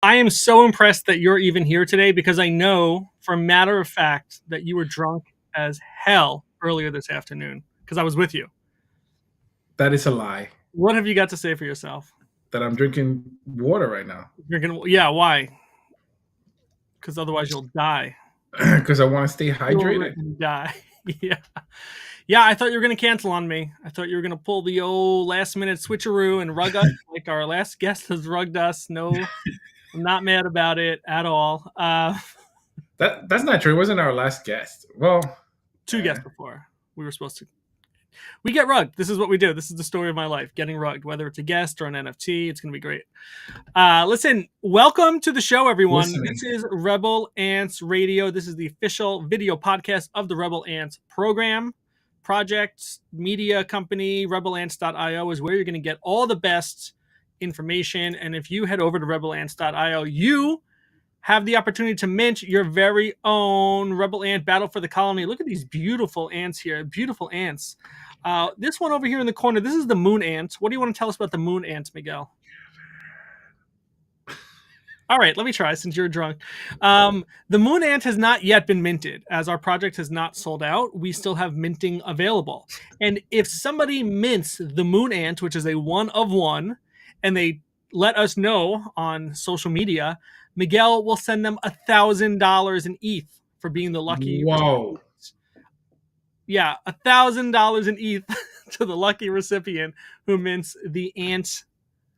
I am so impressed that you're even here today because I know for a matter of fact that you were drunk as hell earlier this afternoon because I was with you. That is a lie. What have you got to say for yourself? That I'm drinking water right now. Yeah, why? Because otherwise you'll die. Because I want to stay hydrated. You'll die. Yeah. Yeah, I thought you were going to cancel on me. I thought you were going to pull the old last minute switcheroo and rug us like our last guest has rugged us. No, I'm not mad about it at all. That's not true. It wasn't our last guest. Well, two guests before. We were supposed to. We get rugged. This is what we do. This is the story of my life, getting rugged, whether it's a guest or an NFT. It's going to be great. Listen, welcome to the show, everyone. This is Rebel Ants Radio. This is the official video podcast of the Rebel Ants program. Project, media company, rebelants.io is where you're going to get all the best information. And if you head over to rebelants.io, you have the opportunity to mint your very own Rebel Ant Battle for the Colony. Look at these beautiful ants here. Beautiful ants. This one over here in the corner, this is the moon ant. What do you want to tell us about the moon ant, Miguel? All right, let me try since you're drunk. The moon ant has not yet been minted. As our project has not sold out, we still have minting available. And if somebody mints the moon ant, which is a one of one, and they let us know on social media, Miguel will send them $1,000 in ETH for being the lucky. Whoa. Yeah, $1,000 in ETH to the lucky recipient who mints the ant,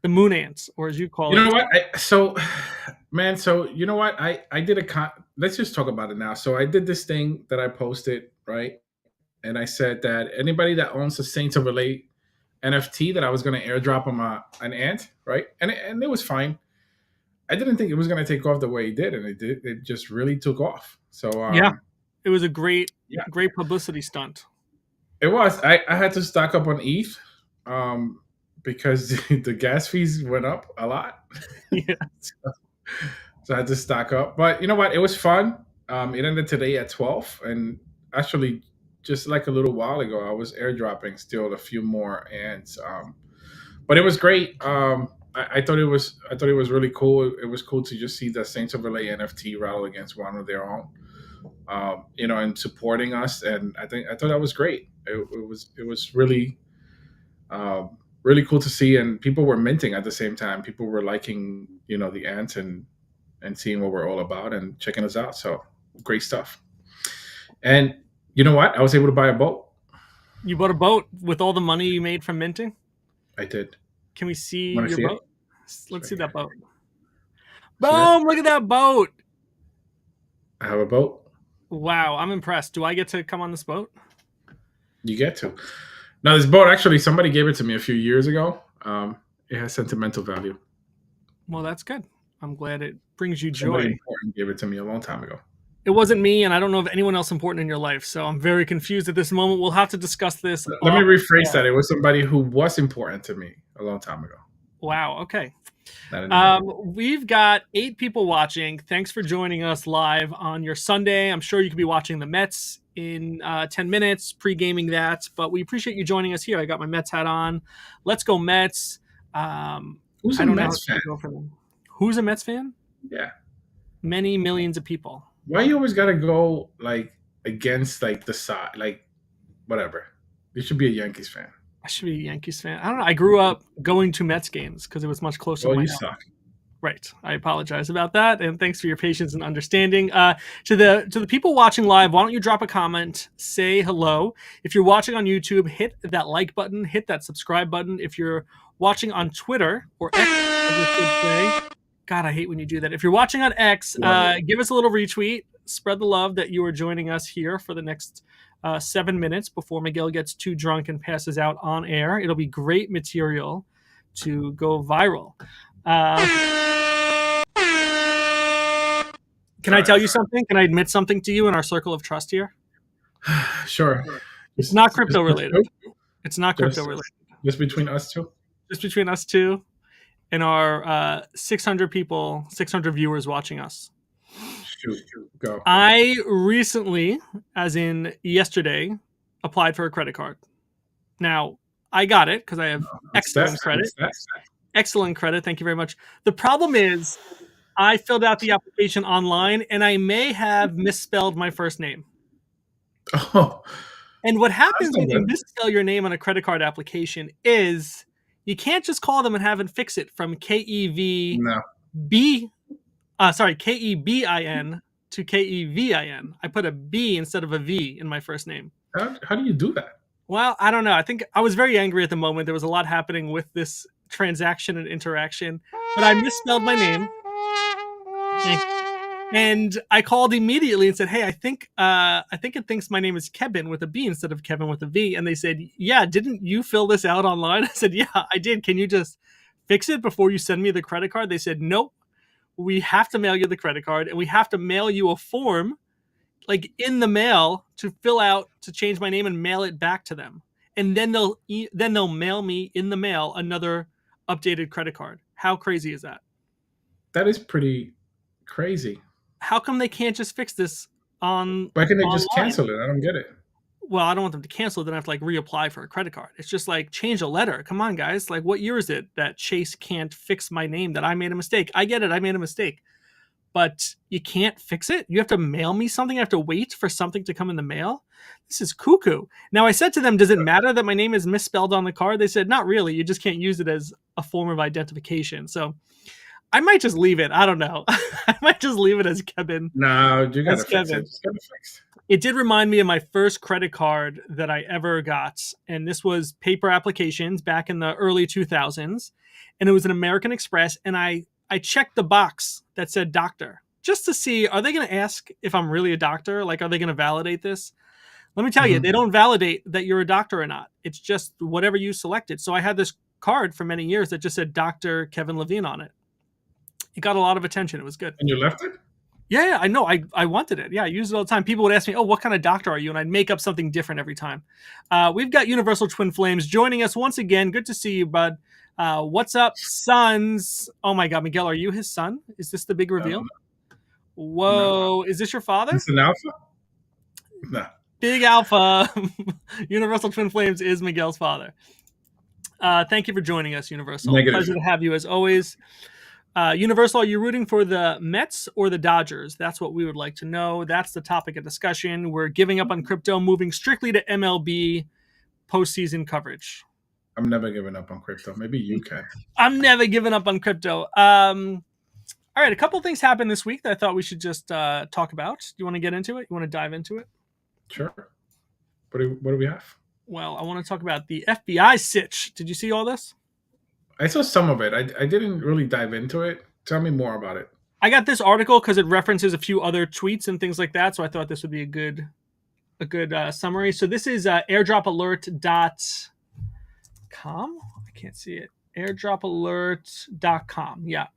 the moon ants, or as you call it. You know what? You know what? I did let's just talk about it now. So I did this thing that I posted, right? And I said that anybody that owns a Saints of Relay NFT that I was going to airdrop them an ant, right? And it was fine. I didn't think it was going to take off the way it did, and it did. It just really took off. So yeah, it was a great publicity stunt. It was. I had to stock up on ETH because the gas fees went up a lot. Yeah. So I had to stock up. But you know what? It was fun. It ended today at 12, and actually, just like a little while ago, I was airdropping still a few more ants. But it was great. I thought it was really cool. It was cool to just see the Saints of Relay NFT rattle against one of their own, and supporting us. And I thought that was great. It was really, really cool to see. And people were minting at the same time. People were liking, the ants and seeing what we're all about and checking us out. So great stuff. And you know what? I was able to buy a boat. You bought a boat with all the money you made from minting? I did. Can we see your boat? Let's see that boat. Boom! Look at that boat. I have a boat. Wow, I'm impressed. Do I get to come on this boat? You get to. Now, this boat, actually, somebody gave it to me a few years ago. It has sentimental value. Well, that's good. I'm glad it brings you joy. Somebody important gave it to me a long time ago. It wasn't me, and I don't know of anyone else important in your life, so I'm very confused at this moment. We'll have to discuss this. Let me rephrase that. It was somebody who was important to me a long time ago. Wow, okay. We've got 8 people watching. Thanks for joining us live on your Sunday. I'm sure you could be watching the Mets in 10 minutes, pre-gaming that, but we appreciate you joining us here. I got my Mets hat on. Let's go Mets. Who's a Mets fan? Who's a Mets fan? Yeah. Many millions of people. Why you always gotta go against the side, whatever? You should be a Yankees fan. I should be a Yankees fan. I don't know. I grew up going to Mets games because it was much closer. Well, you suck. Right. I apologize about that, and thanks for your patience and understanding. To the people watching live, why don't you drop a comment, say hello. If you're watching on YouTube, hit that like button, hit that subscribe button. If you're watching on Twitter or X, as I should say. God, I hate when you do that. If you're watching on X, give us a little retweet. Spread the love that you are joining us here for the next 7 minutes before Miguel gets too drunk and passes out on air. It'll be great material to go viral. Can I tell you something? Can I admit something to you in our circle of trust here? Sure. It's not crypto related. It's not crypto related. Just between us two? Just between us two and our 600 people, 600 viewers watching us. Shoot, go. I recently, as in yesterday, applied for a credit card. Now, I got it because I have excellent credit. Excellent credit. Thank you very much. The problem is I filled out the application online, and I may have misspelled my first name. Oh, And what that's happens no when you good. misspell your name on a credit card application is you can't just call them and have them fix it from KEVB, No. KEBIN to KEVIN. I put a B instead of a V in my first name. How do you do that? Well, I don't know. I think I was very angry at the moment. There was a lot happening with this transaction and interaction, but I misspelled my name. And I called immediately and said, "Hey, I think it thinks my name is Kevin with a B instead of Kevin with a V." And they said, "Yeah, didn't you fill this out online?" I said, "Yeah, I did. Can you just fix it before you send me the credit card?" They said, "Nope. We have to mail you the credit card, and we have to mail you a form, like in the mail, to fill out to change my name and mail it back to them. And then they'll mail me in the mail another updated credit card." How crazy is that? That is pretty crazy. How come they can't just fix this Why can't they just online? cancel it? I don't get it. Well, I don't want them to cancel it. Then I have to like reapply for a credit card. It's just like change a letter. Come on, guys. Like, what year is it that Chase can't fix my name, that I made a mistake? I get it. I made a mistake. But you can't fix it? You have to mail me something? I have to wait for something to come in the mail? This is cuckoo. Now, I said to them, does it matter that my name is misspelled on the card? They said, not really. You just can't use it as a form of identification. So I might just leave it. I don't know. I might just leave it as Kevin. No, you gotta As fix Kevin. it. Just gotta fix. It did remind me of my first credit card that I ever got. And this was paper applications back in the early 2000s. And it was an American Express. And I checked the box that said doctor just to see, are they going to ask if I'm really a doctor? Like, are they going to validate this? Let me tell you, they don't validate that you're a doctor or not. It's just whatever you selected. So I had this card for many years that just said Dr. Kevin Levine on it. It got a lot of attention. It was good. And you left it? Yeah, I know. I wanted it. Yeah, I use it all the time. People would ask me, "Oh, what kind of doctor are you?" And I'd make up something different every time. We've got Universal Twin Flames joining us once again. Good to see you, bud. What's up, sons? Oh my God, Miguel, are you his son? Is this the big reveal? Whoa, is this your father? Is this an alpha? No. Big Alpha. Universal Twin Flames is Miguel's father. Thank you for joining us, Universal. Negative. Pleasure to have you as always. Universal, are you rooting for the Mets or the Dodgers? That's what we would like to know. That's the topic of discussion. We're giving up on crypto, moving strictly to MLB postseason coverage. I'm never giving up on crypto. Maybe you can. I'm never giving up on crypto. All right, a couple things happened this week that I thought we should just talk about. Do you want to get into it? You want to dive into it? Sure. What do we have? Well, I want to talk about the FBI sitch. Did you see all this? I saw some of it. I didn't really dive into it. Tell me more about it. I got this article because it references a few other tweets and things like that, so I thought this would be a good summary. So this is airdropalert.com. I can't see it. Airdropalert.com. Yeah.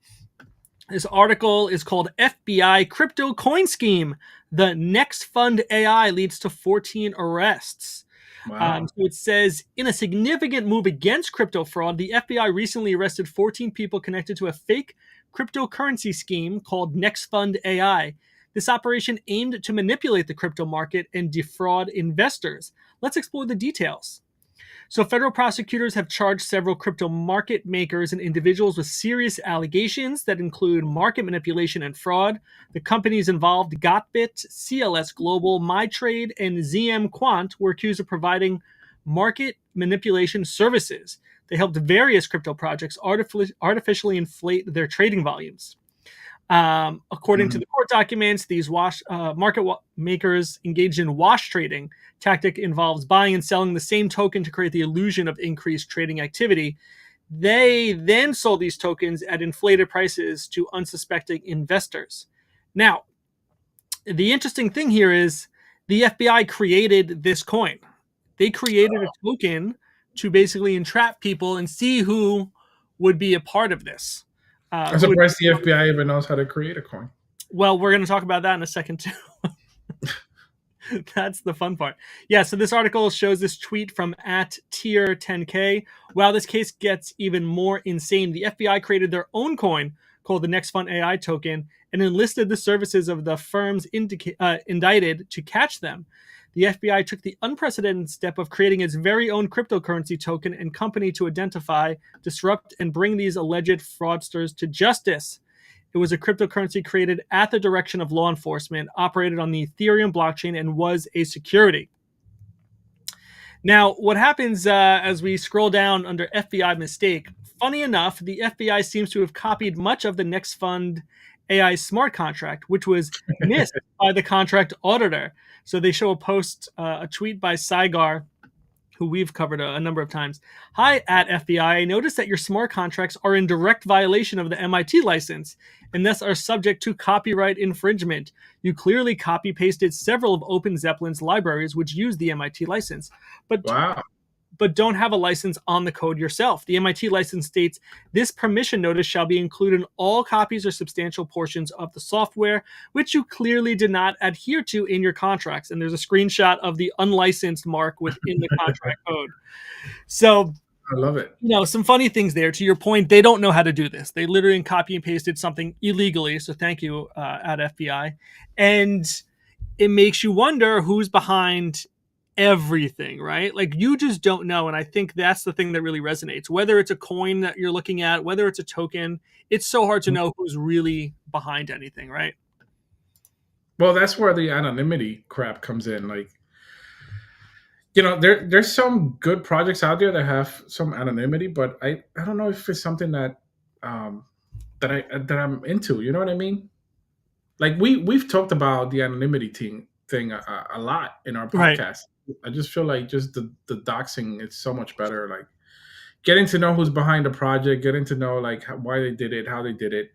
This article is called FBI Crypto Coin Scheme. The Next Fund AI leads to 14 arrests. Wow. So it says, in a significant move against crypto fraud, the FBI recently arrested 14 people connected to a fake cryptocurrency scheme called Next Fund AI. This operation aimed to manipulate the crypto market and defraud investors. Let's explore the details. So federal prosecutors have charged several crypto market makers and individuals with serious allegations that include market manipulation and fraud. The companies involved, Gotbit, CLS Global, MyTrade, and ZM Quant, were accused of providing market manipulation services. They helped various crypto projects artificially inflate their trading volumes. According to the court documents, these market makers engaged in wash trading. Tactic involves buying and selling the same token to create the illusion of increased trading activity. They then sold these tokens at inflated prices to unsuspecting investors. Now, the interesting thing here is the FBI created this coin. They created a token to basically entrap people and see who would be a part of this. I'm surprised the FBI even knows how to create a coin. Well, we're going to talk about that in a second, too. That's the fun part. Yeah, so this article shows this tweet from @tier10k. Wow, this case gets even more insane. The FBI created their own coin called the Next Fund AI token and enlisted the services of the firms indicted to catch them. The FBI took the unprecedented step of creating its very own cryptocurrency token and company to identify, disrupt, and bring these alleged fraudsters to justice. It was a cryptocurrency created at the direction of law enforcement, operated on the Ethereum blockchain, and was a security. Now, what happens as we scroll down under FBI mistake? Funny enough, the FBI seems to have copied much of the Next Fund AI smart contract, which was missed by the contract auditor. So they show a post, a tweet by Saigar, who we've covered a number of times. Hi, at FBI. I noticed that your smart contracts are in direct violation of the MIT license and thus are subject to copyright infringement. You clearly copy-pasted several of Open Zeppelin's libraries which use the MIT license, but don't have a license on the code yourself. The MIT license states, this permission notice shall be included in all copies or substantial portions of the software, which you clearly did not adhere to in your contracts. And there's a screenshot of the unlicensed mark within the contract code. So I love it. Some funny things there. To your point, they don't know how to do this. They literally copy and pasted something illegally. So thank you, at FBI. And it makes you wonder who's behind everything, right? Like, you just don't know. And I think that's the thing that really resonates. Whether it's a coin that you're looking at, whether it's a token, it's so hard to know who's really behind anything, right? Well, that's where the anonymity crap comes in. Like, there's some good projects out there that have some anonymity, but I don't know if it's something that I'm into. You know what I mean? Like, we've talked about the anonymity thing a lot in our podcast. Right. I just feel like just the doxing is so much better. Like, getting to know who's behind the project, getting to know like why they did it, how they did it,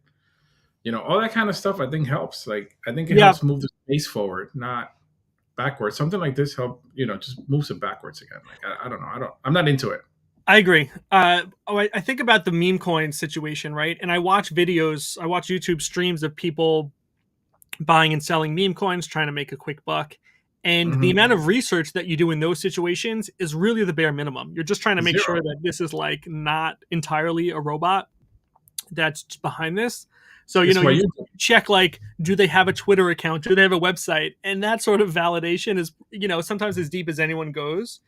all that kind of stuff. I think helps. Like, I think it helps move the space forward, not backwards. Something like this just moves it backwards again. Like, I don't know. I'm not into it. I agree. I think about the meme coin situation, right? And I watch YouTube streams of people buying and selling meme coins, trying to make a quick buck. And the amount of research that you do in those situations is really the bare minimum. You're just trying to make sure that this is like not entirely a robot that's behind this. So, you check, like, do they have a Twitter account? Do they have a website? And that sort of validation is, sometimes as deep as anyone goes.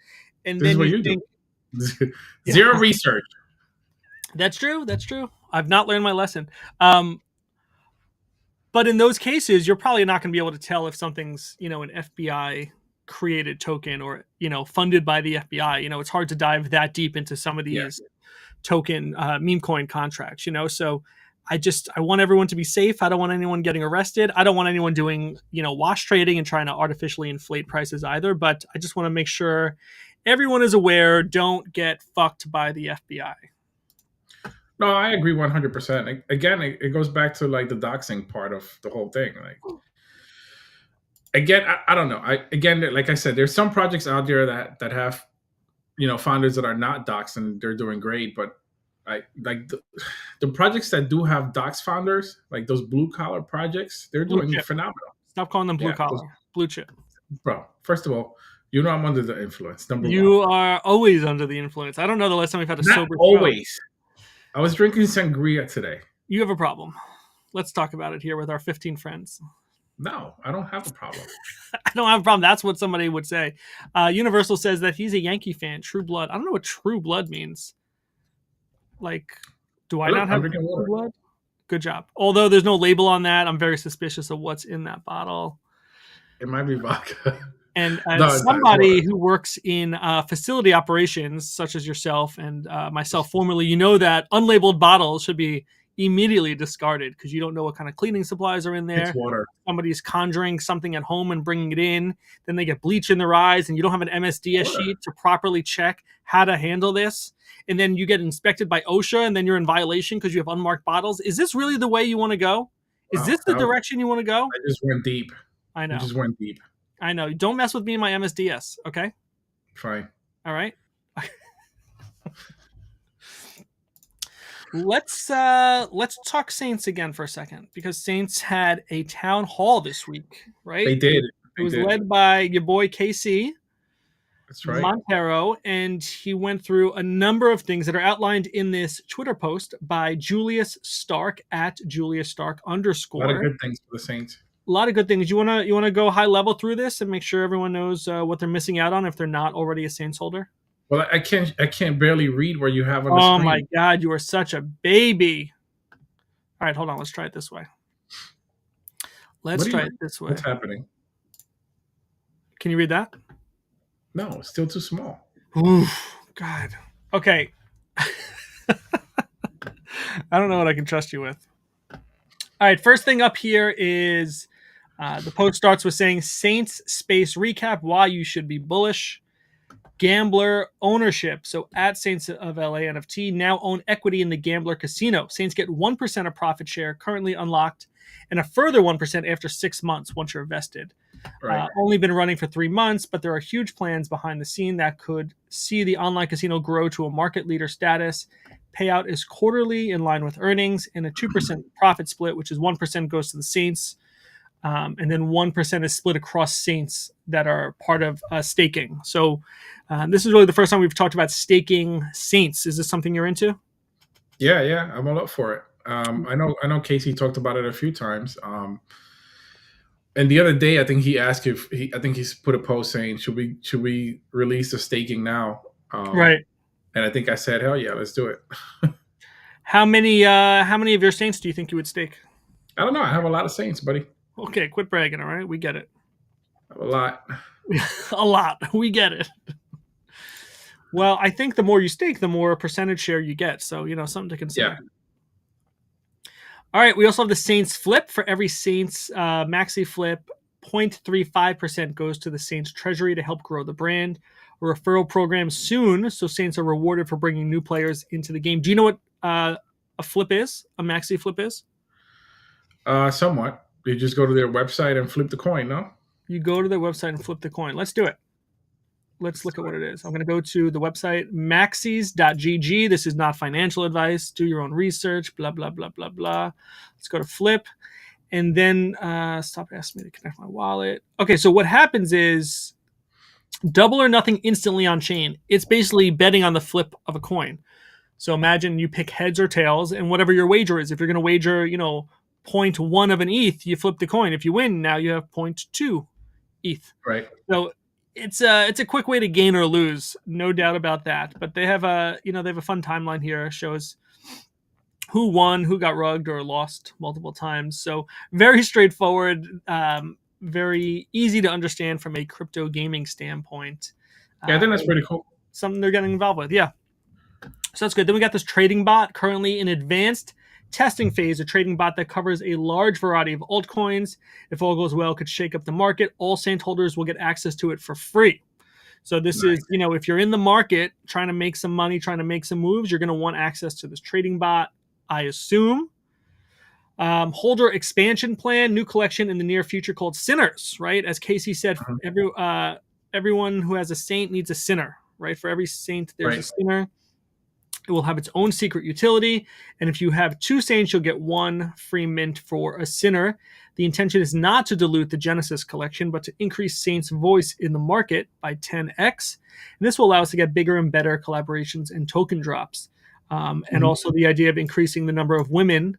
And this then is what you do. Zero research. That's true. I've not learned my lesson. But in those cases, you're probably not going to be able to tell if something's, an FBI created token or, funded by the FBI. It's hard to dive that deep into some of these token meme coin contracts, So I want everyone to be safe. I don't want anyone getting arrested. I don't want anyone doing, wash trading and trying to artificially inflate prices either. But I just want to make sure everyone is aware. Don't get fucked by the FBI. No, I agree 100%. Again, it goes back to like the doxing part of the whole thing. Like, again, I don't know. Like I said, there's some projects out there that have, founders that are not doxed and they're doing great. But I like the projects that do have dox founders, like those blue collar projects, they're doing phenomenal. Stop calling them blue collar, blue chip. Bro, first of all, I'm under the influence. Number one. You are always under the influence. I don't know the last time we've had a sober. Always. I was drinking sangria today. You have a problem. Let's talk about it here with our 15 friends. No, I don't have a problem. I don't have a problem. That's what somebody would say. Universal says that he's a Yankee fan. True blood. I don't know what true blood means. Like, do I not have true blood? Good job. Although there's no label on that, I'm very suspicious of what's in that bottle. It might be vodka. And as somebody who works in facility operations, such as yourself and myself formerly, you know that unlabeled bottles should be immediately discarded because you don't know what kind of cleaning supplies are in there. It's water. Somebody's conjuring something at home and bringing it in. Then they get bleach in their eyes and you don't have an MSDS sheet to properly check how to handle this. And then you get inspected by OSHA and then you're in violation because you have unmarked bottles. Is this really the way you want to go? Is this the direction you want to go? I just went deep. I know. I just went deep. I know. Don't mess with me and my MSDS, okay? Fine. All right. Let's talk Saints again for a second because Saints had a town hall this week, right? They did. It was led by your boy KC. That's right. Montero, and he went through a number of things that are outlined in this Twitter post by Julius Stark at Julius Stark _ A lot of good things for the Saints. A lot of good things. You wanna go high level through this and make sure everyone knows what they're missing out on if they're not already a Saints holder? Well, I can't barely read where you have on the screen. Oh my God, you are such a baby. All right, hold on. Let's try it this way. Let's try it this way. What's happening? Can you read that? No, it's still too small. Oof, God. Okay. I don't know what I can trust you with. All right, first thing up here is the post starts with saying Saints space recap why you should be bullish. Gambler ownership. So at Saints of LA NFT now own equity in the Gambler Casino. Saints get 1% of profit share currently unlocked and a further 1% after 6 months once you're vested. Right. Only been running for 3 months, but there are huge plans behind the scene that could see the online casino grow to a market leader status. Payout is quarterly in line with earnings and a 2% profit split, which is 1% goes to the Saints. And then 1% is split across Saints that are part of staking. So this is really the first time we've talked about staking Saints. Is this something you're into? Yeah, I'm all up for it. I know Casey talked about it a few times. And the other day, I think he asked I think he's put a post saying, should we release the staking now? Right. And I think I said, hell yeah, let's do it. How many of your Saints do you think you would stake? I don't know. I have a lot of Saints, buddy. Okay, quit bragging. All right, we get it. A lot. A lot. We get it. Well, I think the more you stake, the more percentage share you get. So, something to consider. Yeah. All right, we also have the Saints flip. For every Saints maxi flip, 0.35% goes to the Saints treasury to help grow the brand. A referral program soon, so Saints are rewarded for bringing new players into the game. Do you know what a flip is? A maxi flip is? Somewhat. You just go to their website and flip the coin, no? You go to their website and flip the coin. Let's do it. Let's look at what it is. I'm going to go to the website, maxis.gg. This is not financial advice. Do your own research, blah, blah, blah, blah, blah. Let's go to flip. And then stop asking me to connect my wallet. Okay, so what happens is double or nothing instantly on chain. It's basically betting on the flip of a coin. So imagine you pick heads or tails, and whatever your wager is. If you're going to wager, 0.1 of an ETH, you flip the coin. If you win, now you have 0.2 ETH. Right. So it's a quick way to gain or lose, no doubt about that. But they have a fun timeline here. It shows who won, who got rugged or lost multiple times. So very straightforward, very easy to understand from a crypto gaming standpoint. Yeah, I think that's pretty cool. Something they're getting involved with. Yeah. So that's good. Then we got this trading bot currently in advanced testing phase, a trading bot that covers a large variety of altcoins. If all goes well, could shake up the market. All Saint holders will get access to it for free. So this is, if you're in the market trying to make some money, trying to make some moves, you're going to want access to this trading bot, I assume. Holder expansion plan, new collection in the near future called Sinners, right? As Casey said, everyone who has a Saint needs a Sinner, right? For every Saint, there's a Sinner. It will have its own secret utility. And if you have 2 Saints, you'll get 1 free mint for a Sinner. The intention is not to dilute the Genesis collection, but to increase Saints' voice in the market by 10x. And this will allow us to get bigger and better collaborations and token drops. And also the idea of increasing the number of women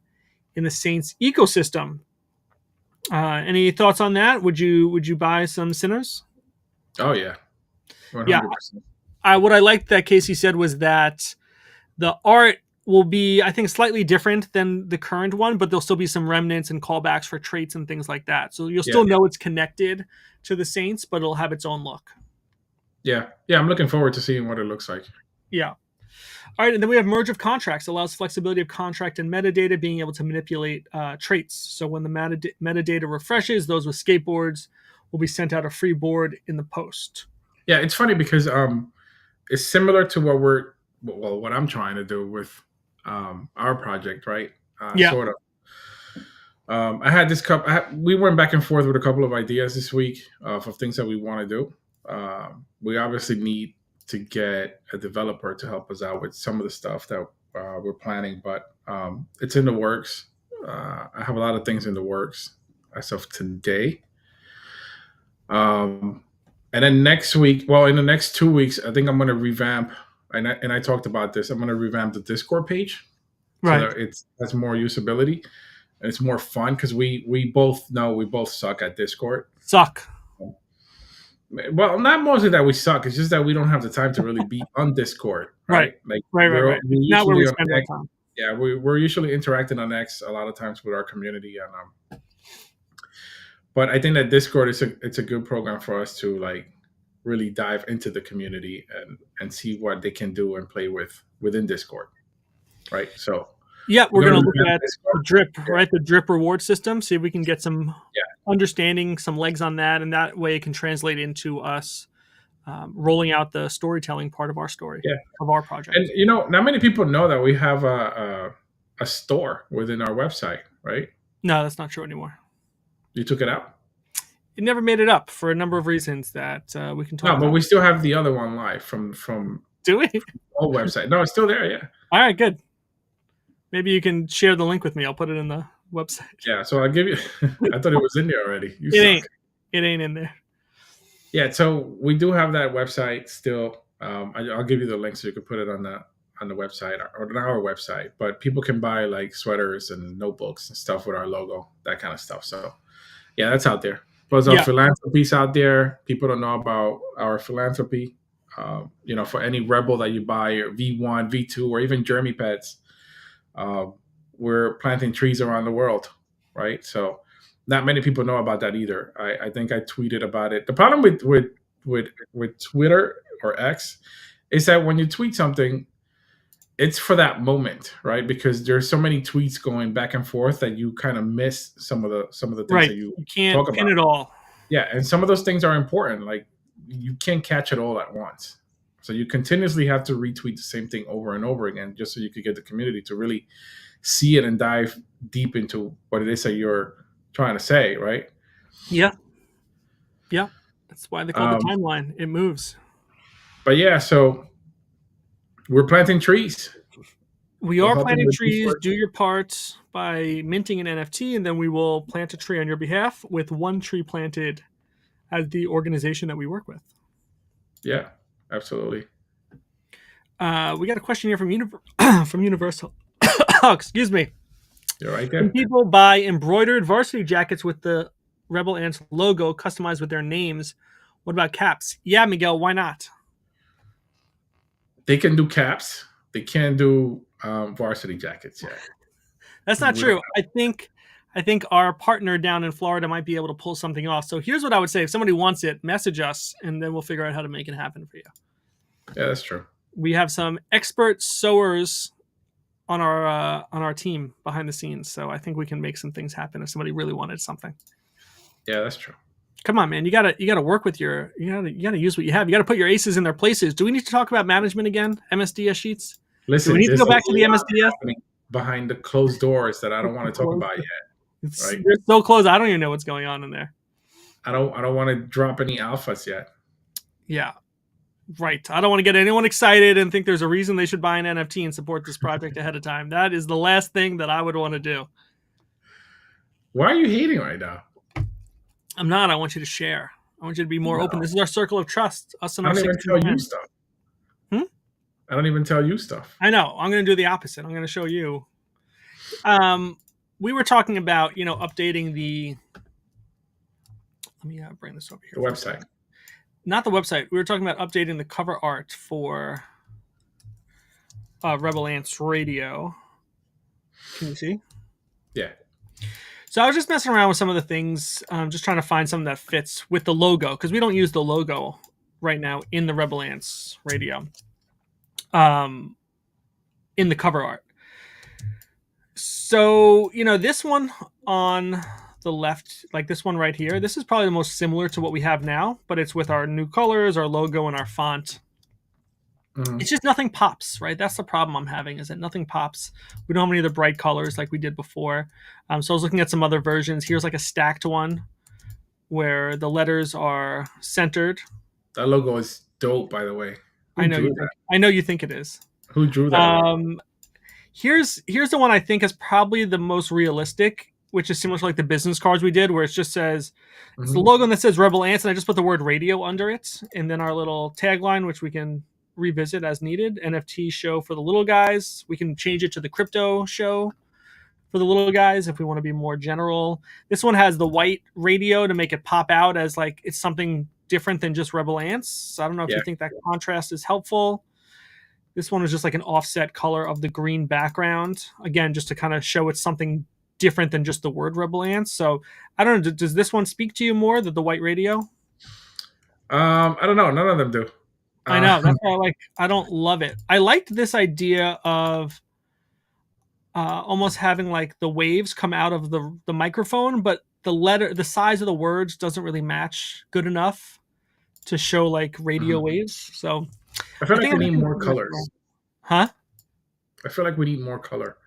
in the Saints ecosystem. Any thoughts on that? Would you buy some Sinners? Oh, yeah. 100%. Yeah. What I liked that Casey said was that the art will be, I think, slightly different than the current one, but there'll still be some remnants and callbacks for traits and things like that. So you'll still know it's connected to the Saints, but it'll have its own look. Yeah. I'm looking forward to seeing what it looks like. Yeah. All right, and then we have merge of contracts, allows flexibility of contract and metadata, being able to manipulate traits. So when the metadata refreshes, those with skateboards will be sent out a free board in the post. Yeah, it's funny because it's similar to what I'm trying to do with our project, right? Sort of. I had this we went back and forth with a couple of ideas this week of things that we want to do. We obviously need to get a developer to help us out with some of the stuff that we're planning, but it's in the works. I have a lot of things in the works as of today. And then next week, in the next 2 weeks, I think I'm going to revamp, and I talked about this, I'm going to revamp the Discord page. Right. So that it has more usability and it's more fun because we both know we both suck at Discord. Suck. Well, not mostly that we suck. It's just that we don't have the time to really be on Discord. Right. Right. We not where we spend our time. Yeah, we're usually interacting on X a lot of times with our community, and but I think that Discord is it's a good program for us to like really dive into the community and see what they can do and play with within Discord, right? So Yeah, we're we're going gonna to look look at at the Discord. drip, right? The drip reward system. See if we can get some Yeah, understanding, some legs on that, and that way it can translate into us rolling out the storytelling part of our story yeah, of our project. and you know, not many people know that we have a store within our website, right? No, that's not true anymore. You took it out? It never made it up for a number of reasons that we can talk No, but about. we still have the other one live from Do we? old website. No, it's still there. Yeah, All right, good. Maybe you can share the link with me. I'll put it in the website. yeah. So I'll give you. I thought it was in there already. You It suck. ain't. It ain't in there. Yeah, so we do have that website still. I'll give you the link so you can put it on the website or on our website. But people can buy like sweaters and notebooks and stuff with our logo, that kind of stuff. So yeah, that's out there. Plus our Yeah. philanthropy's out there. People don't know about our philanthropy. You know, for any Rebel that you buy, or V1, V2, or even Jeremy pets, we're planting trees around the world, right? So not many people know about that either. I think I tweeted about it. The problem with Twitter or X is that when you tweet something, it's for that moment, right? Because there's so many tweets going back and forth that you kind of miss some of the things Right. that you can't talk pin about. it all. Yeah, and some of those things are important. Like you can't catch it all at once. So you continuously have to retweet the same thing over and over again just so you could get the community to really see it and dive deep into what it is that you're trying to say, right? Yeah. Yeah. That's why they call the timeline. It moves. But yeah, so we're planting trees. We are planting trees. Do your part by minting an NFT, and then we will plant a tree on your behalf with one tree planted as the organization that we work with. Yeah, absolutely. We got a question here from from Universal. Oh, excuse me. You're right Can there. people buy embroidered varsity jackets with the Rebel Ants logo customized with their names? What about caps? Yeah, Miguel, why not? They can do caps. They can't do varsity jackets yet. That's not true. I think our partner down in Florida might be able to pull something off. So here's what I would say: if somebody wants it, message us, and then we'll figure out how to make it happen for you. Yeah, that's true. We have some expert sewers on our team behind the scenes, so I think we can make some things happen if somebody really wanted something. Yeah, that's true. Come on, man! You gotta work with you gotta use what you have. You gotta put your aces in their places. Do we need to talk about management again? MSDS sheets. Listen, do we need to go back to the MSDS behind the closed doors that I don't want to talk about yet. Right? They're so close. I don't even know what's going on in there. I don't want to drop any alphas yet. Yeah. Right. I don't want to get anyone excited and think there's a reason they should buy an NFT and support this project ahead of time. That is the last thing that I would want to do. Why are you hating right now? I'm not. I want you to share. I want you to be more open. This is our circle of trust. Us and our I don't even tell you stuff. I don't even tell you stuff. I know. I'm going to do the opposite. I'm going to show you. We were talking about, updating the. Let me bring this over here. The website. Not the website. We were talking about updating the cover art for Rebel Ants Radio. Can you see? Yeah. So I was just messing around with some of the things, just trying to find something that fits with the logo, because we don't use the logo right now in the Rebel Ants Radio, in the cover art. So, this one on the left, like this one right here, this is probably the most similar to what we have now, but it's with our new colors, our logo, and our font. Mm-hmm. It's just nothing pops, right? That's the problem I'm having, is that nothing pops. We don't have any of the bright colors like we did before. So I was looking at some other versions. Here's like a stacked one where the letters are centered. That logo is dope, by the way. I know you think it is. Who drew that? Here's the one I think is probably the most realistic, which is similar to like the business cards we did, where it just says, it's the logo that says Rebel Ants, and I just put the word radio under it, and then our little tagline, which we can revisit as needed. NFT show for the little guys. We can change it to the crypto show for the little guys if we want to be more general. This one has the white radio to make it pop out as like it's something different than just Rebel Ants. So I don't know if you think that contrast is helpful. This one is just like an offset color of the green background. Again, just to kind of show it's something different than just the word Rebel Ants. So I don't know. Does this one speak to you more than the white radio? I don't know. None of them do. I know. That's why I don't love it. I liked this idea of almost having like the waves come out of the microphone, but the size of the words doesn't really match good enough to show like radio waves. So I feel like we I'm need looking more for colors. Huh? I feel like we need more color.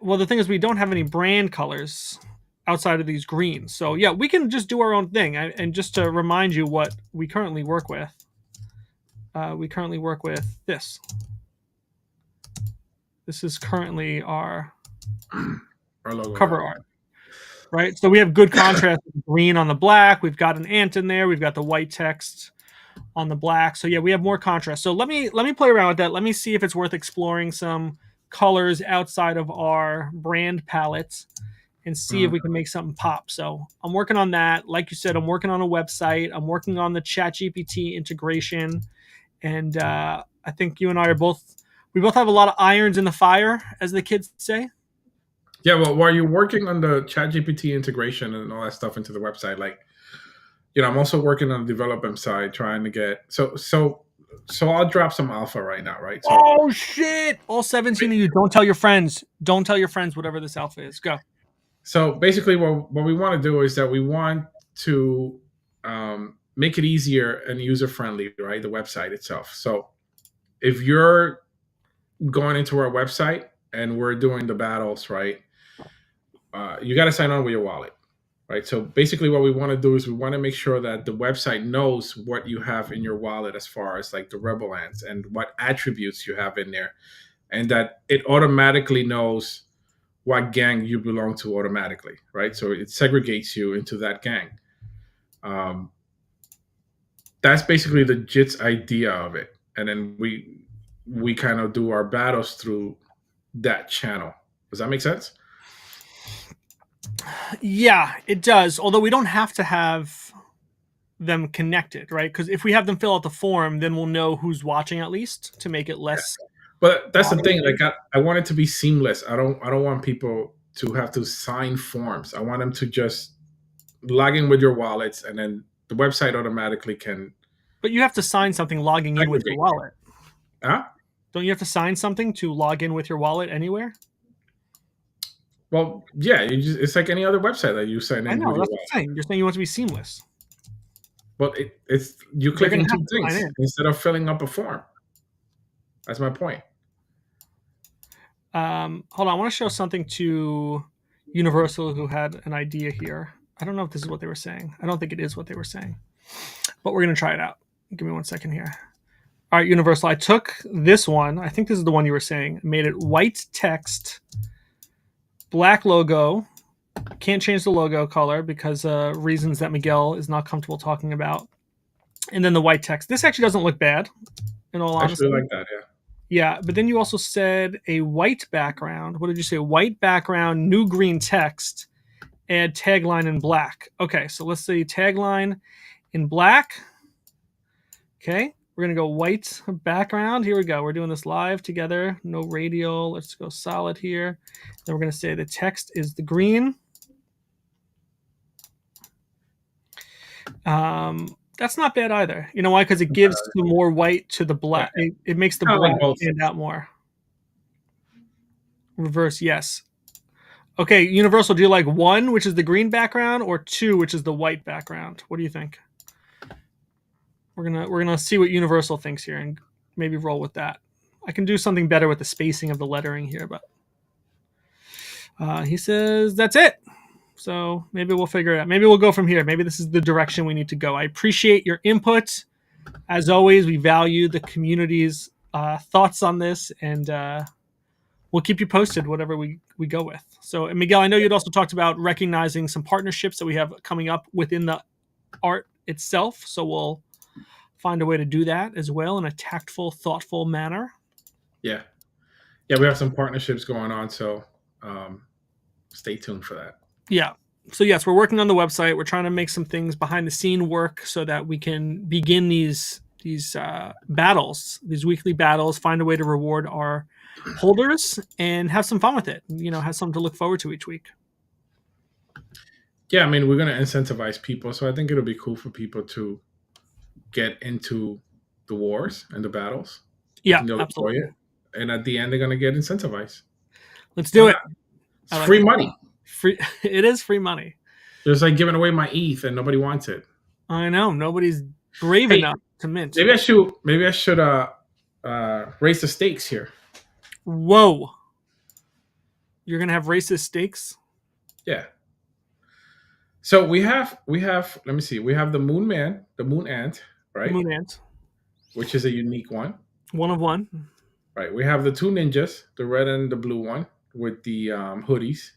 Well, the thing is, we don't have any brand colors outside of these greens. So yeah, we can just do our own thing. And just to remind you what we currently work with, this. This is currently our logo cover art, right? So we have good contrast with green on the black. We've got an ant in there. We've got the white text on the black. So yeah, we have more contrast. So let me play around with that. Let me see if it's worth exploring some colors outside of our brand palettes and see if we can make something pop. So I'm working on that. Like you said, I'm working on a website. I'm working on the ChatGPT integration. And I think you and I we both have a lot of irons in the fire, as the kids say. Yeah, well, while you're working on the ChatGPT integration and all that stuff into the website, like, I'm also working on the development side, trying to get so I'll drop some alpha right now, right? So, oh shit! All 17 of you, don't tell your friends. Don't tell your friends whatever this alpha is. Go. So basically, what we want to do is that we want to make it easier and user friendly, right? The website itself. So if you're going into our website and we're doing the battles, right? You got to sign on with your wallet, right? So basically what we want to do is we want to make sure that the website knows what you have in your wallet as far as like the Rebel Ants and what attributes you have in there, and that it automatically knows what gang you belong to automatically, right? So it segregates you into that gang. That's basically the JIT's idea of it. And then we kind of do our battles through that channel. Does that make sense? Yeah, it does. Although we don't have to have them connected, right? Because if we have them fill out the form, then we'll know who's watching at least to make it less. Yeah. But that's the thing. Like I want it to be seamless. I don't want people to have to sign forms. I want them to just log in with your wallets, and then the website automatically can. But you have to sign something logging in with your wallet. Huh? Don't you have to sign something to log in with your wallet anywhere? Well, yeah, it's like any other website that you sign in. I know, that's what I'm saying. You're saying you want it to be seamless. Well, it's you clicking two things instead of filling up a form. That's my point. Hold on, I want to show something to Universal, who had an idea here. I don't know if this is what they were saying. I don't think it is what they were saying, but we're going to try it out. Give me 1 second here. All right, Universal, I took this one. I think this is the one you were saying. Made it white text, black logo. Can't change the logo color because reasons that Miguel is not comfortable talking about. And then the white text. This actually doesn't look bad, in all honesty. I actually like that, yeah. Yeah, but then you also said a white background. What did you say? White background, new green text, add tagline in black. Okay, so let's say tagline in black. Okay, we're going to go white background. Here we go. We're doing this live together. No radial. Let's go solid here. Then we're going to say the text is the green. That's not bad either. You know why? Because it gives some more white to the black. It makes the black stand out more. Reverse, yes. Okay, Universal, do you like 1, which is the green background, or 2, which is the white background? What do you think? We're gonna see what Universal thinks here and maybe roll with that. I can do something better with the spacing of the lettering here, but he says that's it. So maybe we'll figure it out. Maybe we'll go from here. Maybe this is the direction we need to go. I appreciate your input. As always, we value the community's thoughts on this, and we'll keep you posted whatever we go with. So, Miguel, I know you'd also talked about recognizing some partnerships that we have coming up within the art itself. So we'll find a way to do that as well in a tactful, thoughtful manner. Yeah. Yeah, we have some partnerships going on, so stay tuned for that. Yeah. So yes, we're working on the website. We're trying to make some things behind the scene work so that we can begin these battles, these weekly battles, find a way to reward our holders and have some fun with it. Have something to look forward to each week. Yeah, I mean, we're going to incentivize people, so I think it'll be cool for people to get into the wars and the battles. Yeah, They'll absolutely. enjoy it, and at the end, they're going to get incentivized. Let's do it. It's free money. Free. It is free money. It's like giving away my ETH, and nobody wants it. I know. Nobody's brave enough to mint. Maybe I should raise the stakes here. Whoa. You're gonna have racist stakes? Yeah. So we have let me see, we have the Moon Ant, right? Moon Ant. Which is a unique one. One of one. Right. We have the two ninjas, the red and the blue one, with the hoodies.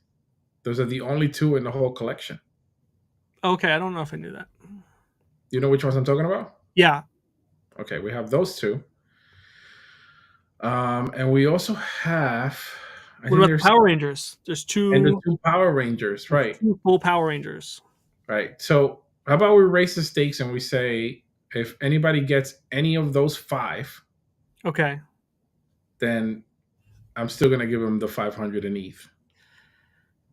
Those are the only two in the whole collection. Okay, I don't know if I knew that. You know which ones I'm talking about? Yeah. Okay, we have those two. And we also have... What about the Power Rangers? There's two... And the two Power Rangers, right. Two full Power Rangers. Right. So how about we raise the stakes and we say, if anybody gets any of those 5... Okay. Then I'm still going to give them the 500 in ETH.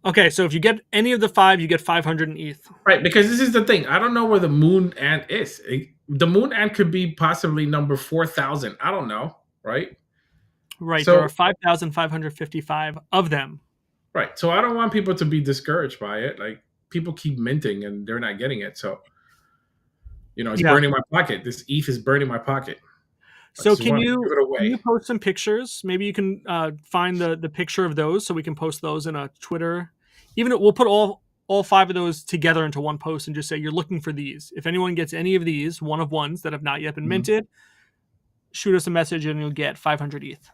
Okay, so if you get any of the 5, you get 500 in ETH. Right, because this is the thing. I don't know where the Moon Ant is. The Moon Ant could be possibly number 4,000. I don't know, right? Right, so, there are 5,555 of them. Right, so I don't want people to be discouraged by it. Like, people keep minting and they're not getting it. So, it's burning my pocket. This ETH is burning my pocket. So can you post some pictures? Maybe you can find the picture of those so we can post those in a Twitter. We'll put all 5 of those together into one post and just say you're looking for these. If anyone gets any of these one of ones that have not yet been minted, shoot us a message and you'll get 500 ETH.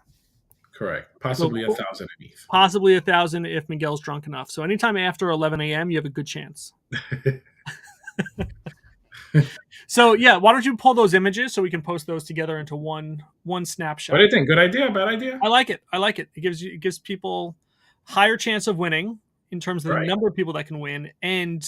Correct. Possibly 1,000 ETH. Possibly 1,000 if Miguel's drunk enough. So anytime after 11 a.m., you have a good chance. So yeah, why don't you pull those images so we can post those together into one snapshot? What do you think? Good idea? Bad idea? I like it. It gives people higher chance of winning in terms of the number of people that can win and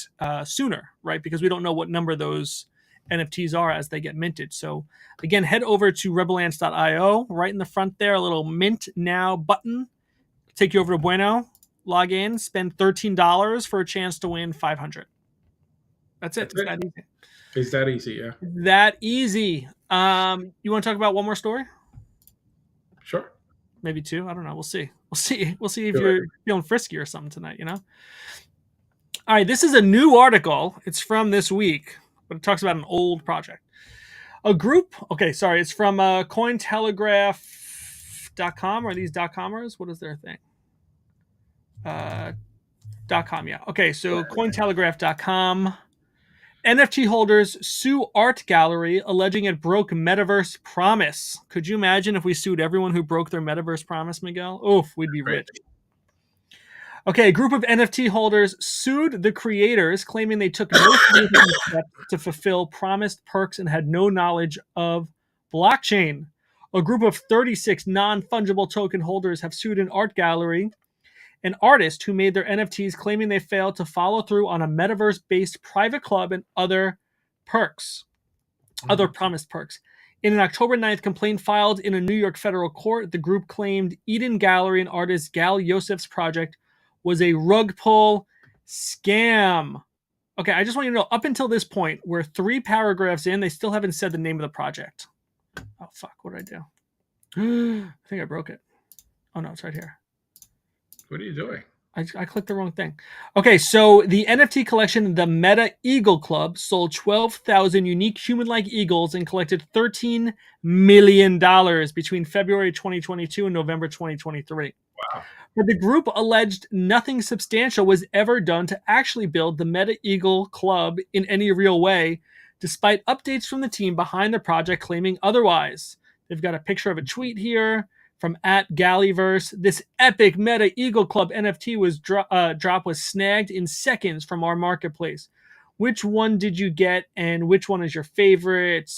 sooner, right? Because we don't know what number those NFTs are as they get minted. So again, head over to rebelants.io. Right in the front there, a little mint now button. Take you over to Bueno. Log in. Spend $13 for a chance to win 500. That's it. It's that easy. It's that easy, yeah. That easy. You want to talk about one more story? Sure. Maybe 2. I don't know. We'll see. We'll see if you're feeling frisky or something tonight, All right. This is a new article. It's from this week, but it talks about an old project. A group. Okay, sorry. It's from Cointelegraph.com. Are these .comers? What is their thing? .com, yeah. Okay, so Cointelegraph.com. NFT holders sue art gallery alleging it broke metaverse promise. Could you imagine if we sued everyone who broke their metaverse promise, Miguel? Oof, we'd be rich. Okay, a group of NFT holders sued the creators, claiming they took no steps to fulfill promised perks and had no knowledge of blockchain. A group of 36 non-fungible token holders have sued an art gallery, an artist who made their NFTs, claiming they failed to follow through on a metaverse-based private club and other promised perks. In an October 9th complaint filed in a New York federal court, the group claimed Eden Gallery and artist Gal Yosef's project was a rug pull scam. Okay, I just want you to know, up until this point, we're 3 paragraphs in, they still haven't said the name of the project. Oh, fuck, what did I do? I think I broke it. Oh, no, it's right here. What are you doing? I clicked the wrong thing. Okay, so the NFT collection, the Meta Eagle Club, sold 12,000 unique human-like eagles and collected $13 million between February 2022 and November 2023. Wow. But the group alleged nothing substantial was ever done to actually build the Meta Eagle Club in any real way, despite updates from the team behind the project claiming otherwise. They've got a picture of a tweet here from @Galliverse. This epic Meta Eagle Club NFT was drop was snagged in seconds from our marketplace. Which one did you get, and which one is your favorite?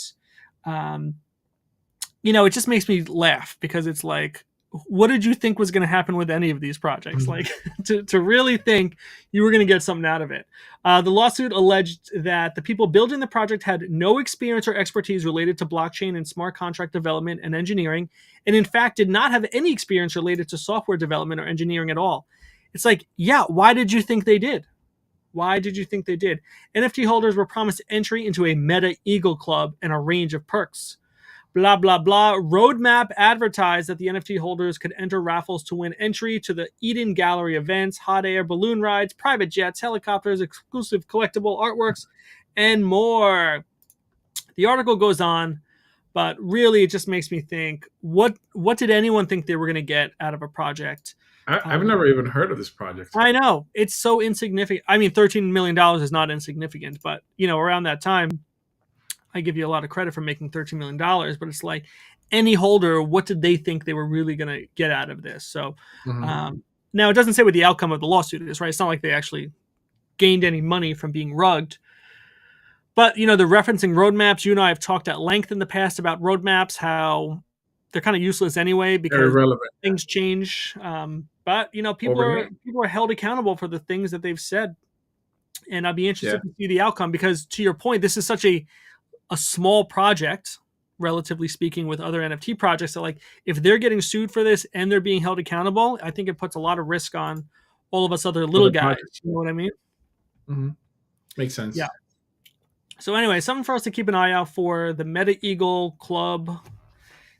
It just makes me laugh because it's like, what did you think was going to happen with any of these projects? Mhm. Like to really think you were going to get something out of it. The lawsuit alleged that the people building the project had no experience or expertise related to blockchain and smart contract development and engineering, and in fact did not have any experience related to software development or engineering at all. It's like, yeah, why did you think they did? Why did you think they did? NFT holders were promised entry into a Meta Eagle Club and a range of perks. Blah, blah, blah. Roadmap advertised that the NFT holders could enter raffles to win entry to the Eden Gallery events, hot air balloon rides, private jets, helicopters, exclusive collectible artworks, and more. The article goes on, but really it just makes me think, what did anyone think they were going to get out of a project? I've never even heard of this project. I know. It's so insignificant. I mean, $13 million is not insignificant, but, around that time, I give you a lot of credit for making $13 million, but it's like any holder, what did they think they were really going to get out of this? So now it doesn't say what the outcome of the lawsuit is, right? It's not like they actually gained any money from being rugged. But, they're referencing roadmaps. You and I have talked at length in the past about roadmaps, how they're kind of useless anyway because things change. But, people are held accountable for the things that they've said. And I'd be interested to see the outcome because, to your point, this is such a small project, relatively speaking, with other NFT projects. So, like, if they're getting sued for this and they're being held accountable, I think it puts a lot of risk on all of us other little guys. Projects. You know what I mean? Mm-hmm. Makes sense. Yeah. So anyway, something for us to keep an eye out for. The Meta Eagle Club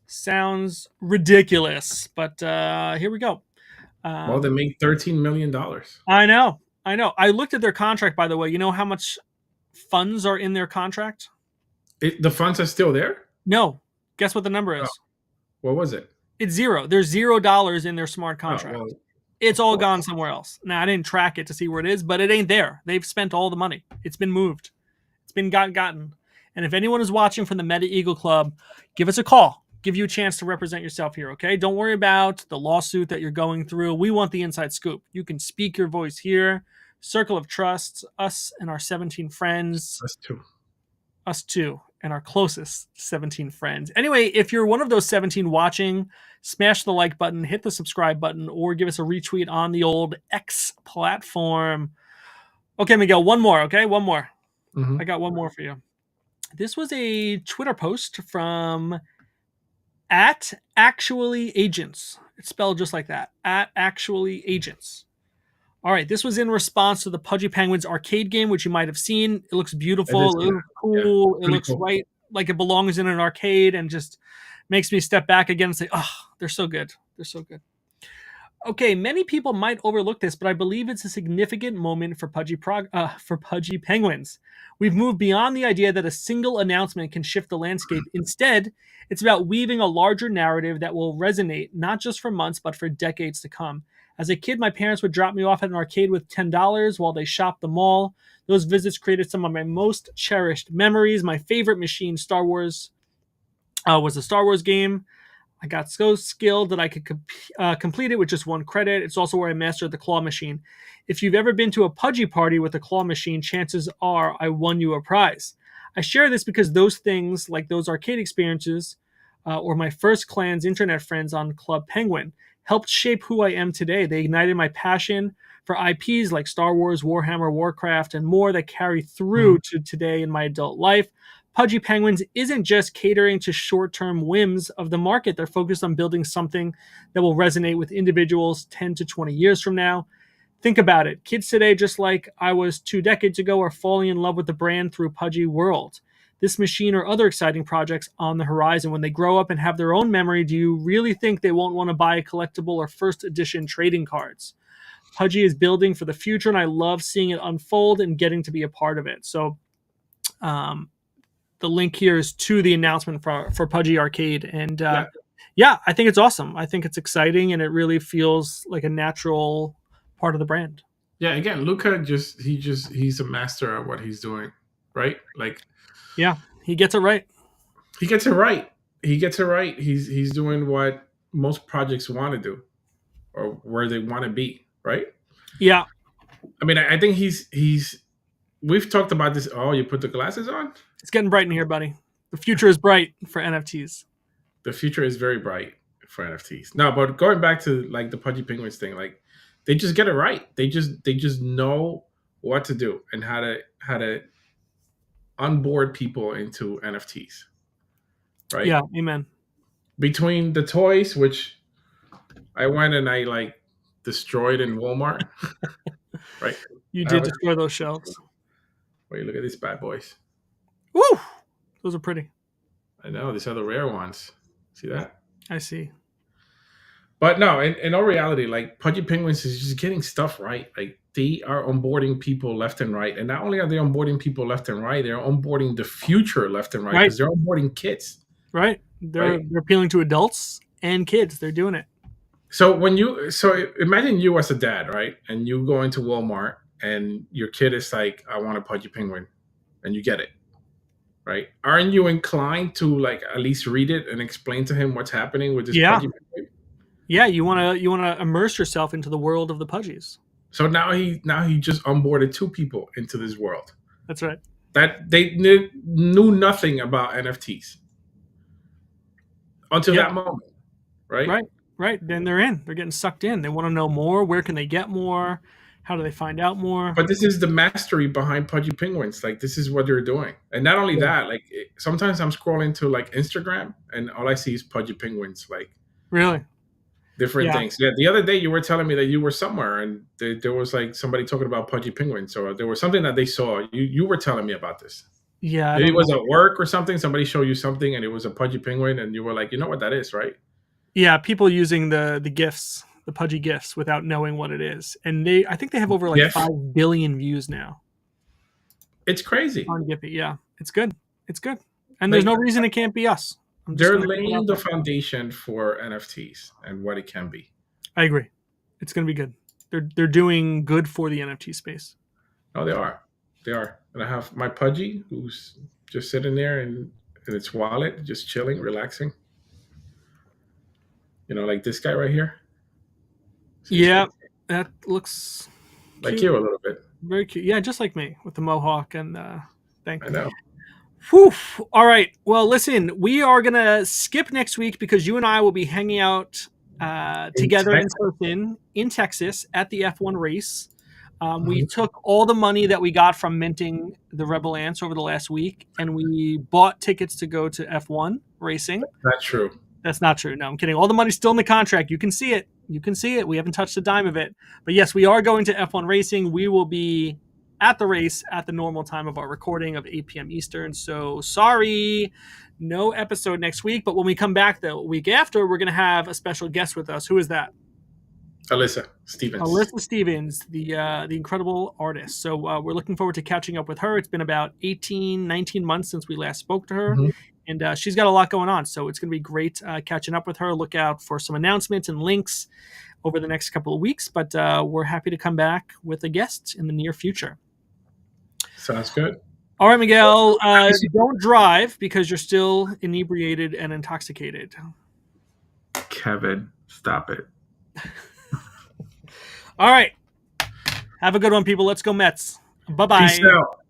sounds ridiculous, but here we go. Well, they make $13 million. I know. I looked at their contract, by the way. You know how much funds are in their contract? The funds are still there? No. Guess what the number is? Oh. What was it? It's zero. There's $0 in their smart contract. Well, it's all gone somewhere else. Now, I didn't track it to see where it is, but it ain't there. They've spent all the money. It's been moved. It's been gotten. And if anyone is watching from the Meta Eagle Club, give us a call. Give you a chance to represent yourself here, okay? Don't worry about the lawsuit that you're going through. We want the inside scoop. You can speak your voice here. Circle of Trust, us and our 17 friends. Us two. And our closest 17 friends. Anyway, if you're one of those 17 watching, smash the like button, hit the subscribe button, or give us a retweet on the old X platform. Okay, Miguel, one more, okay? One more. I got one more for you. This was a Twitter post from @actuallyagents. It's spelled just like that. @actuallyagents. All right, this was in response to the Pudgy Penguins arcade game, which you might have seen. It looks beautiful. It looks cool. Yeah, it looks right like it belongs in an arcade and just makes me step back again and say, oh, they're so good. They're so good. Okay, many people might overlook this, but I believe it's a significant moment for Pudgy Penguins. We've moved beyond the idea that a single announcement can shift the landscape. Instead, it's about weaving a larger narrative that will resonate not just for months, but for decades to come. As a kid, my parents would drop me off at an arcade with $10 while they shopped the mall. Those visits created some of my most cherished memories. My favorite machine, Star Wars, was a Star Wars game. I got so skilled that I could complete it with just one credit. It's also where I mastered the claw machine. If you've ever been to a Pudgy party with a claw machine, chances are I won you a prize. I share this because those things, like those arcade experiences, or my first clan's internet friends on Club Penguin, helped shape who I am today. They ignited my passion for IPs like Star Wars, Warhammer, Warcraft, and more that carry through to today in my adult life. Pudgy Penguins isn't just catering to short-term whims of the market. They're focused on building something that will resonate with individuals 10 to 20 years from now. Think about it. Kids today, just like I was 2 decades ago, are falling in love with the brand through Pudgy World. This machine or other exciting projects on the horizon. When they grow up and have their own memory, do you really think they won't want to buy a collectible or first edition trading cards? Pudgy is building for the future, and I love seeing it unfold and getting to be a part of it. So the link here is to the announcement for Pudgy Arcade. And yeah, I think it's awesome. I think it's exciting, and it really feels like a natural part of the brand. Yeah, again, Luca he's a master at what he's doing, right? Like, yeah, he gets it right. He gets it right. He's doing what most projects want to do, or where they want to be, right? Yeah. I mean, I think he's. We've talked about this. Oh, you put the glasses on? It's getting bright in here, buddy. The future is bright for NFTs. The future is very bright for NFTs. No, but going back to like the Pudgy Penguins thing, like they just get it right. They just know what to do and how to onboard people into NFTs. Right? Yeah, amen. Between the toys, which I went and I like destroyed in Walmart. Right? You did destroy those shelves. Wait, look at these bad boys. Woo! Those are pretty. I know, these are the rare ones. See that? I see. But no, in all reality, like Pudgy Penguins is just getting stuff right. Like they are onboarding people left and right. And not only are they onboarding people left and right, they're onboarding the future left and right because they're onboarding kids. Right. They're appealing to adults and kids. They're doing it. So imagine you as a dad, right? And you go into Walmart and your kid is like, I want a Pudgy Penguin, and you get it. Right? Aren't you inclined to like at least read it and explain to him what's happening with this Pudgy Penguin? Yeah, you wanna immerse yourself into the world of the Pudgies. So now he just onboarded 2 people into this world. That's right. That they knew nothing about NFTs until that moment, right? Right. Then they're in. They're getting sucked in. They want to know more. Where can they get more? How do they find out more? But this is the mastery behind Pudgy Penguins. Like this is what they're doing, and not only that. Like sometimes I'm scrolling to like Instagram, and all I see is Pudgy Penguins. Like really. Different things. Yeah, the other day you were telling me that you were somewhere and there was like somebody talking about Pudgy Penguins. So there was something that they saw. You were telling me about this. Yeah. Maybe it was at work or something. Somebody showed you something and it was a Pudgy Penguin and you were like, you know what that is, right? Yeah, people using the GIFs, the Pudgy GIFs without knowing what it is. And I think they have over like 5 billion views now. It's crazy. On Giphy, yeah. It's good. It's good. And there's no reason it can't be us. They're laying the foundation for NFTs and what it can be. I agree. It's going to be good. They're doing good for the NFT space. Oh, they are. They are. And I have my Pudgy who's just sitting there in its wallet, just chilling, relaxing. You know, like this guy right here. Yeah, that looks like cute. You a little bit. Very cute. Yeah, just like me with the mohawk and thing. I know. Whew. All right. Well, listen, we are going to skip next week because you and I will be hanging out together in person in Texas at the F1 race. We took all the money that we got from minting the Rebel Ants over the last week, and we bought tickets to go to F1 racing. That's true. That's not true. No, I'm kidding. All the money's still in the contract. You can see it. You can see it. We haven't touched a dime of it. But yes, we are going to F1 racing. We will be at the race at the normal time of our recording of 8 p.m. Eastern. So sorry, no episode next week. But when we come back the week after, we're going to have a special guest with us. Who is that? Alyssa Stevens. Alyssa Stevens, the incredible artist. So we're looking forward to catching up with her. It's been about 18, 19 months since we last spoke to her. And she's got a lot going on. So it's going to be great catching up with her. Look out for some announcements and links over the next couple of weeks. But we're happy to come back with a guest in the near future. Sounds good. All right, Miguel. Don't drive because you're still inebriated and intoxicated. Kevin, stop it. All right. Have a good one, people. Let's go Mets. Bye-bye. Peace out.